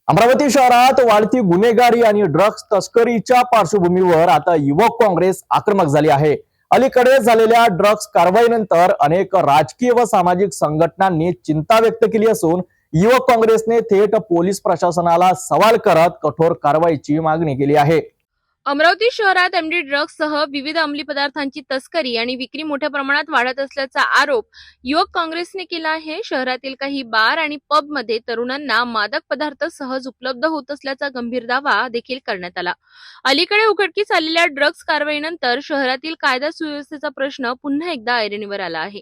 अमरावती शहरात वाढती गुन्हेगारी आणि ड्रग्ज तस्करीच्या पार्श्वभूमीवर आता युवक काँग्रेस आक्रमक झाली आहे। अलीकडे झालेल्या ड्रग्ज कारवाईनंतर अनेक राजकीय व सामाजिक संघटनांनी चिंता व्यक्त केली असून युवक काँग्रेसने थेट पोलीस प्रशासनाला सवाल करत कठोर कारवाईची मागणी केली आहे। अमरावती शहरात एमडी ड्रग्जसह विविध अंमली पदार्थांची तस्करी आणि विक्री मोठ्या प्रमाणात वाढत असल्याचा आरोप युवक काँग्रेसने केला आहे। शहरातील काही बार आणि पबमध्ये तरुणांना मादक पदार्थ सहज उपलब्ध होत असल्याचा गंभीर दावा देखील करण्यात आला। अलीकडे उघडकीस आलेल्या ड्रग्ज कारवाईनंतर शहरातील कायदा सुव्यवस्थेचा प्रश्न पुन्हा एकदा ऐरणीवर आला आहे।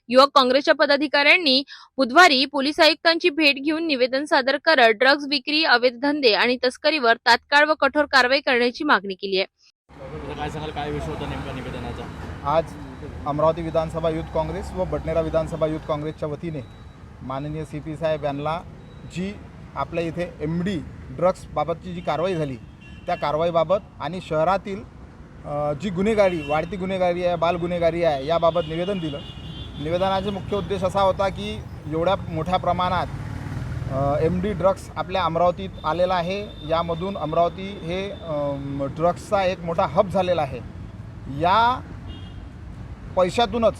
युवक काँग्रेसच्या पदाधिकाऱ्यांनी बुधवारी पोलीस आयुक्तांची भेट घेऊन निवेदन सादर करत ड्रग्ज विक्री, अवैध धंदे आणि तस्करीवर तात्काळ व कठोर कारवाई करण्याची मागणी केली आहे। काय सांगाल, काय विषय होता नेमका निवेदनाचा? आज अमरावती विधानसभा युथ काँग्रेस व बडनेरा विधानसभा युथ काँग्रेसच्या वतीने माननीय CP साहेब यांना जी आपल्या इथे MD ड्रग्स बाबतची जी कारवाई झाली त्या कारवाईबाबत आणि शहरातील जी गुन्हेगारी, वाढती गुन्हेगारी आहे, बाल गुन्हेगारी आहे याबाबत निवेदन दिलं। निवेदनाचा मुख्य उद्देश असा होता की एवढ्या मोठ्या प्रमाणात MD ड्रग्स आपल्या अमरावतीत आलेला आहे। यामधून अमरावती हे ड्रग्सचा एक मोठा हब झालेला आहे। या पैशातूनच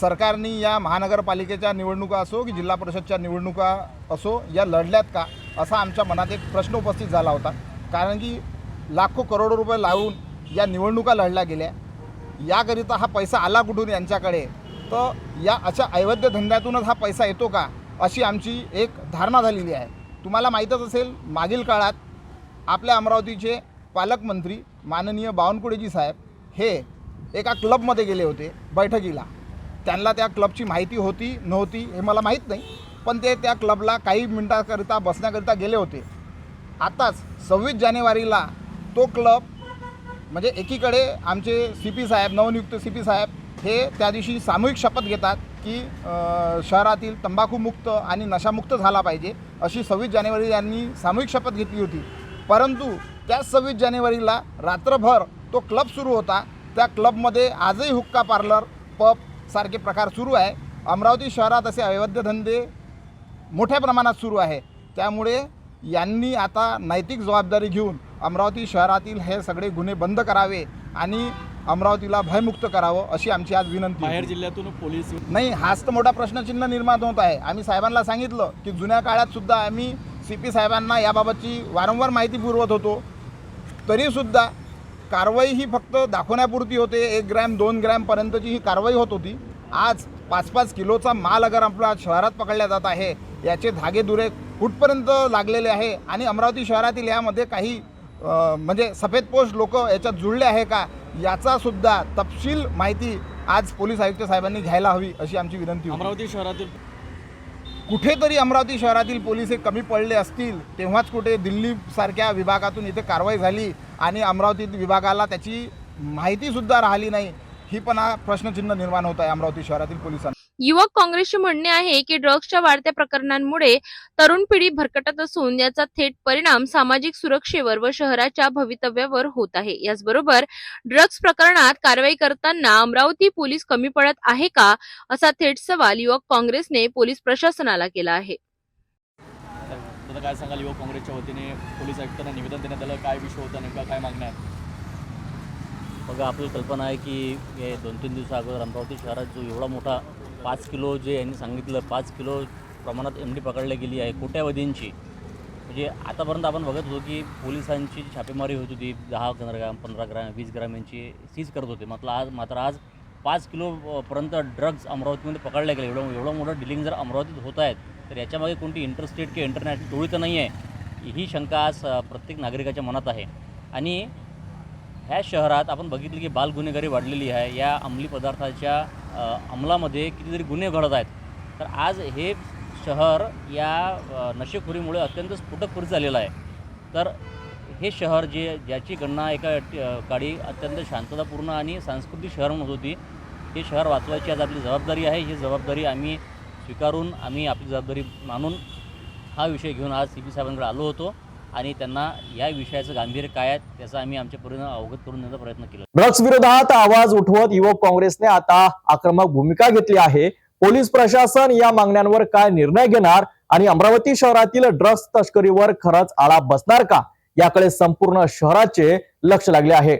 सरकारने या महानगरपालिकेच्या निवडणुका असो की जिल्हा परिषदच्या निवडणुका असो या लढल्यात का, असा आमच्या मनात एक प्रश्न उपस्थित झाला होता। कारण की लाखो करोडो रुपये लावून या निवडणुका लढल्या गेल्या, याकरिता हा पैसा आला कुठून यांच्याकडे, तर या अशा अवैध धंद्यातूनच हा पैसा येतो का, अशी आमची एक धारणा झालेली आहे। तुम्हाला माहीतच असेल, मागील काळात आपल्या अमरावतीचे पालकमंत्री माननीय बावनकुळेजी साहेब हे एका क्लबमध्ये गेले होते बैठकीला। त्यांना त्या क्लबची माहिती होती नव्हती हे मला माहीत नाही, पण ते त्या क्लबला काही मिनिटाकरिता बसण्याकरिता गेले होते। आताच 26 जानेवारीला तो क्लब म्हणजे एकीकडे आमचे CP साहेब, नवनियुक्त CP साहेब हे त्या दिवशी सामूहिक शपथ घेतात की शहरातील तंबाखूमुक्त आणि नशामुक्त झाला पाहिजे, अशी 26 जानेवारी यांनी सामूहिक शपथ घेतली होती। परंतु त्याच 26 जानेवारीला रात्रभर तो क्लब सुरू होता। त्या क्लबमध्ये आजही हुक्का पार्लर, पब सारखे प्रकार सुरू आहे। अमरावती शहरात असे अवैध धंदे मोठ्या प्रमाणात सुरू आहे। त्यामुळे यांनी आता नैतिक जबाबदारी घेऊन अमरावती शहरातील हे सगळे गुन्हे बंद करावे आणि अमरावतीला भयमुक्त करावं, अशी आमची आज विनंती। बाहेर जिल्ह्यातून पोलीस नाही, हाच तर मोठा प्रश्नचिन्ह निर्माण होत आहे। आम्ही साहेबांना सांगितलं की जुन्या काळात सुद्धा आम्ही CP साहेबांना याबाबतची वारंवार माहिती पुरवत होतो, तरीसुद्धा कारवाई ही फक्त दाखवण्यापुरती होते। 1 ग्रॅम 2 ग्रॅमपर्यंतची ही कारवाई होत होती। आज 5-5 किलोचा माल अगर आपल्या शहरात पकडला जात आहे, याचे धागेदुरे कुठपर्यंत लागलेले आहे आणि अमरावती शहरातील यामध्ये काही म्हणजे सफेदपोश लोक याच्यात जुळले आहे का, याचा सुद्धा तपशील माहिती आज पोलीस आयुक्त साहेबांनी घ्यायला हवी, अशी आमची विनंती होती। अमरावती शहरातील कुठेतरी अमरावती शहरातील पोलीस हे कमी पडले असतील, तेव्हाच कुठे दिल्लीसारख्या विभागातून इथे कारवाई झाली आणि अमरावती विभागाला त्याची माहितीसुद्धा राहिली नाही, ही पण हा प्रश्नचिन्ह निर्माण होत आहे अमरावती शहरातील पोलिसांना। युवक काँग्रेसचे म्हणणे आहे की ड्रग्जच्या वाढत्या प्रकरणांमुळे तरुण पिढी भरकटत असून याचा थेट परिणाम सामाजिक सुरक्षेवर व शहराच्या भवितव्यावर होत आहे। याचबरोबर ड्रग्ज प्रकरणात कारवाई करताना अमरावती पोलीस कमी पडत आहे का, असा थेट सवाल युवक काँग्रेसने पोलीस प्रशासनाला केला आहे। तर काय सांगाल, युवक काँग्रेसच्या वतीने पोलीस आयुक्तांना निवेदन देण्यात आलं, काय विषय होता नेमका, काय मागण्या आहेत? बघा, आपल्याला कल्पना आहे की हे 2-3 दिवसाअगोदर अमरावती शहरात जो एवढा मोठा 5 किलो, जे यांनी सांगितलं 5 किलो प्रमाणात MD पकडली गेली आहे कोट्यावधींची। म्हणजे आतापर्यंत आपण बघत होतो की पोलिसांची छापेमारी होत होती, 10 ग्राम 15 ग्राम 20 ग्राम यांची सीज करत होते। मात्र आज 5 किलोपर्यंत ड्रग्ज अमरावतीमध्ये पकडले गेले। एवढं मोठं डिलिंग जर अमरावतीत होत आहेत तर याच्यामागे कोणती इंटरस्टेट किंवा इंटरनॅशनल टोळी तर नाही आहे, ही शंका आज प्रत्येक नागरिकाच्या मनात आहे। आणि ह्या शहरात आपण बघितलं की बाल गुन्हेगारी वाढलेली आहे। या अंमली पदार्थाच्या अंमलामध्ये कितीतरी गुन्हे घडत आहेत। तर आज हे शहर या नशेखोरीमुळे अत्यंत स्फोटकपूर झालेलं आहे। तर हे शहर ज्याची गणना एका काळी अत्यंत शांततापूर्ण आणि सांस्कृतिक शहर म्हणत होती, हे शहर वाचवायची आज आपली जबाबदारी आहे। ही जबाबदारी आम्ही स्वीकारून आम्ही आपली जबाबदारी मानून हा विषय घेऊन आज CP साहेबांकडे आलो होतो आणि त्यांना या विषयाचं गांभीर्य काय आहे त्याचा आम्ही आमच्यापर्यंत अवगत करून देण्याचा प्रयत्न केला। ड्रग्ज विरोधात आवाज उठवत युवक काँग्रेसने आता आक्रमक भूमिका घेतली आहे। पोलीस प्रशासन या मागण्यांवर काय निर्णय घेणार आणि अमरावती शहरातील ड्रग्ज तस्करीवर खरंच आळा बसणार का, याकडे संपूर्ण शहराचे लक्ष लागले आहे.